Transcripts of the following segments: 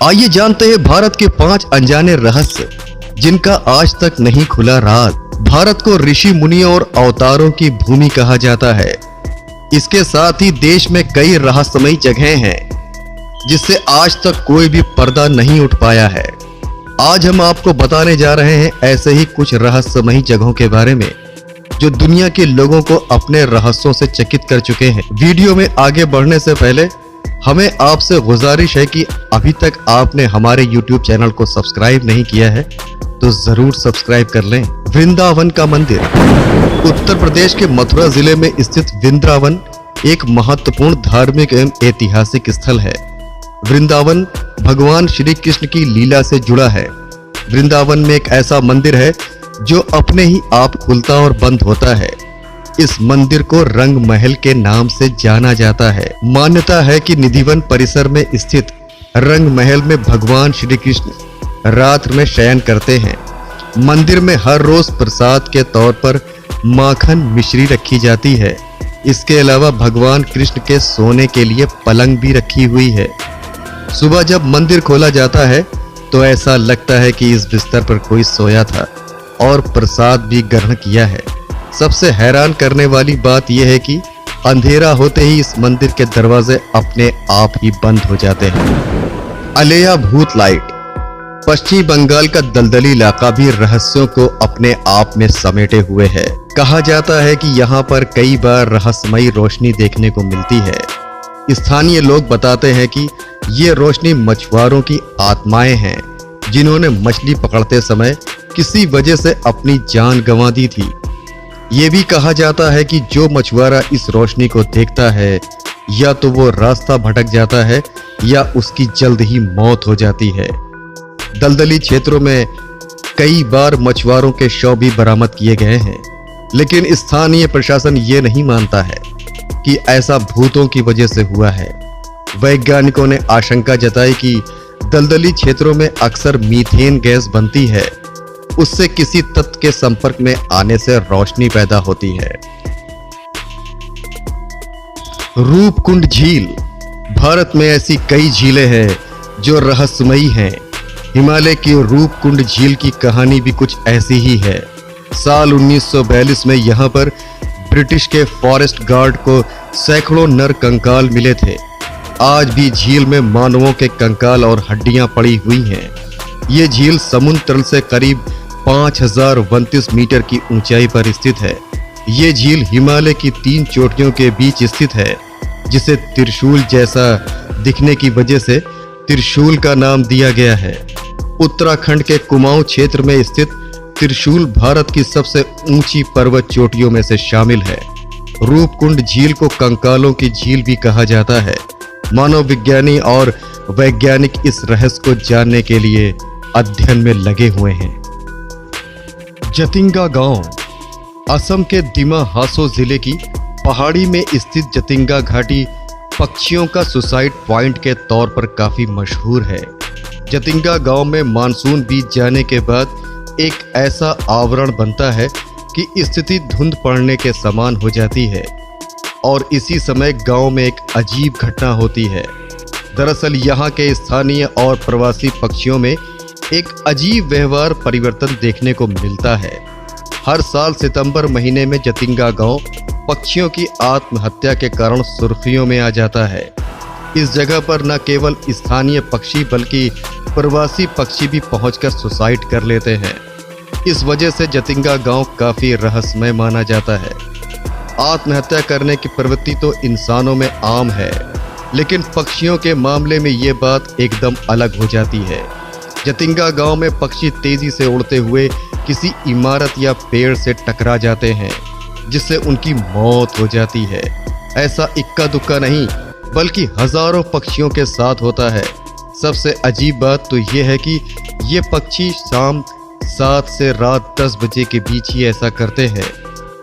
आइए जानते हैं भारत के 5 अनजाने रहस्य जिनका आज तक नहीं खुला राज। भारत को ऋषि मुनियों और अवतारों की भूमि कहा जाता है। इसके साथ ही देश में कई रहस्यमयी जगहें हैं जिससे आज तक कोई भी पर्दा नहीं उठ पाया है। आज हम आपको बताने जा रहे हैं ऐसे ही कुछ रहस्यमयी जगहों के बारे में जो दुनिया के लोगों को अपने रहस्यों से चकित कर चुके हैं। वीडियो में आगे बढ़ने से पहले हमें आपसे गुजारिश है कि अभी तक आपने हमारे YouTube चैनल को सब्सक्राइब नहीं किया है तो जरूर सब्सक्राइब कर लें। वृंदावन का मंदिर। उत्तर प्रदेश के मथुरा जिले में स्थित वृंदावन एक महत्वपूर्ण धार्मिक एवं ऐतिहासिक स्थल है। वृंदावन भगवान श्री कृष्ण की लीला से जुड़ा है। वृंदावन में एक ऐसा मंदिर है जो अपने ही आप खुलता और बंद होता है। इस मंदिर को रंग महल के नाम से जाना जाता है। मान्यता है कि निधिवन परिसर में स्थित रंग महल में भगवान श्री कृष्ण रात में शयन करते हैं। मंदिर में हर रोज प्रसाद के तौर पर माखन मिश्री रखी जाती है। इसके अलावा भगवान कृष्ण के सोने के लिए पलंग भी रखी हुई है। सुबह जब मंदिर खोला जाता है तो ऐसा लगता है कि इस बिस्तर पर कोई सोया था और प्रसाद भी ग्रहण किया है। सबसे हैरान करने वाली बात यह है कि अंधेरा होते ही इस मंदिर के दरवाजे अपने आप ही बंद हो जाते हैं। अलेया भूत लाइट। पश्चिमी बंगाल का दलदली इलाका भी रहस्यों को अपने आप में समेटे हुए है। कहा जाता है कि यहाँ पर कई बार रहस्यमयी रोशनी देखने को मिलती है। स्थानीय लोग बताते हैं कि ये रोशनी मछुआरों की आत्माएं हैं जिन्होंने मछली पकड़ते समय किसी वजह से अपनी जान गंवा दी थी। ये भी कहा जाता है कि जो मछुआरा इस रोशनी को देखता है या तो वो रास्ता भटक जाता है या उसकी जल्द ही मौत हो जाती है। दलदली क्षेत्रों में कई बार मछुआरों के शव भी बरामद किए गए हैं, लेकिन स्थानीय प्रशासन ये नहीं मानता है कि ऐसा भूतों की वजह से हुआ है। वैज्ञानिकों ने आशंका जताई कि दलदली क्षेत्रों में अक्सर मीथेन गैस बनती है। उससे किसी तत्व के संपर्क में आने से रोशनी पैदा होती है। रूपकुंड झील। भारत में ऐसी कई झीलें हैं जो रहस्यमयी हैं। हिमालय की रूपकुंड झील की कहानी भी कुछ ऐसी ही है। साल 1942 में यहाँ पर ब्रिटिश के फॉरेस्ट गार्ड को सैकड़ों नर कंकाल मिले थे। आज भी झील में मानवों के कंकाल और हड्डियां पड़ी हुई हैं। ये झील समुद्र तल से करीब 5029 मीटर की ऊंचाई पर स्थित है। ये झील हिमालय की 3 चोटियों के बीच स्थित है, जिसे त्रिशूल जैसा दिखने की वजह से त्रिशूल का नाम दिया गया है। उत्तराखंड के कुमाऊं क्षेत्र में स्थित त्रिशूल भारत की सबसे ऊंची पर्वत चोटियों में से शामिल है। रूपकुंड झील को कंकालों की झील भी कहा जाता है। मानव विज्ञानी और वैज्ञानिक इस रहस्य को जानने के लिए अध्ययन में लगे हुए हैं। जतिंगा गांव। असम के दिमा हासो जिले की पहाड़ी में स्थित जतिंगा घाटी पक्षियों का सुसाइड पॉइंट के तौर पर काफी मशहूर है। जतिंगा गांव में मानसून बीत जाने के बाद एक ऐसा आवरण बनता है कि स्थिति धुंध पड़ने के समान हो जाती है और इसी समय गांव में एक अजीब घटना होती है। दरअसल यहाँ के स्थानीय और प्रवासी पक्षियों में एक अजीब व्यवहार परिवर्तन देखने को मिलता है। हर साल सितंबर महीने में जतिंगा गांव पक्षियों की आत्महत्या के कारण सुर्खियों में आ जाता है। इस जगह पर न केवल स्थानीय पक्षी बल्कि प्रवासी पक्षी भी पहुंचकर सुसाइड कर लेते हैं। इस वजह से जतिंगा गांव काफी रहस्यमय माना जाता है। आत्महत्या करने की प्रवृत्ति तो इंसानों में आम है, लेकिन पक्षियों के मामले में ये बात एकदम अलग हो जाती है। जतिंगा गांव में पक्षी तेजी से उड़ते हुए किसी इमारत या पेड़ से टकरा जाते हैं, जिससे उनकी मौत हो जाती है। ऐसा इक्का दुक्का नहीं बल्कि हजारों पक्षियों के साथ होता है। सबसे अजीब बात तो यह है कि ये पक्षी शाम 7 से रात 10 बजे के बीच ही ऐसा करते हैं,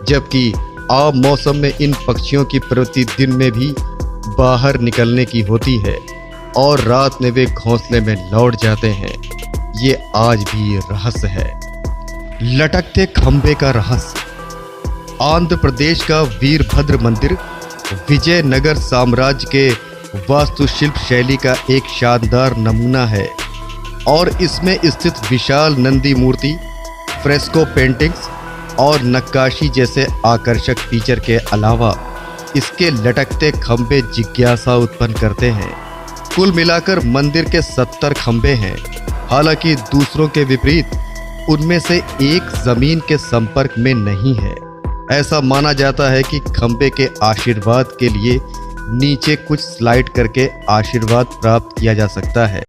जबकि आम मौसम में इन पक्षियों की प्रवृत्ति दिन में भी बाहर निकलने की होती है और रात में वे घोंसले में लौट जाते हैं। ये आज भी रहस्य है। लटकते खंबे का रहस्य। आंध्र प्रदेश का वीरभद्र मंदिर विजयनगर साम्राज्य के वास्तुशिल्प शैली का एक शानदार नमूना है और इसमें स्थित विशाल नंदी मूर्ति, फ्रेस्को पेंटिंग्स और नक्काशी जैसे आकर्षक फीचर के अलावा इसके लटकते खंभे जिज्ञासा उत्पन्न करते हैं। कुल मिलाकर मंदिर के 70 खंभे हैं। हालांकि दूसरों के विपरीत उनमें से एक जमीन के संपर्क में नहीं है। ऐसा माना जाता है कि खंभे के आशीर्वाद के लिए नीचे कुछ स्लाइड करके आशीर्वाद प्राप्त किया जा सकता है।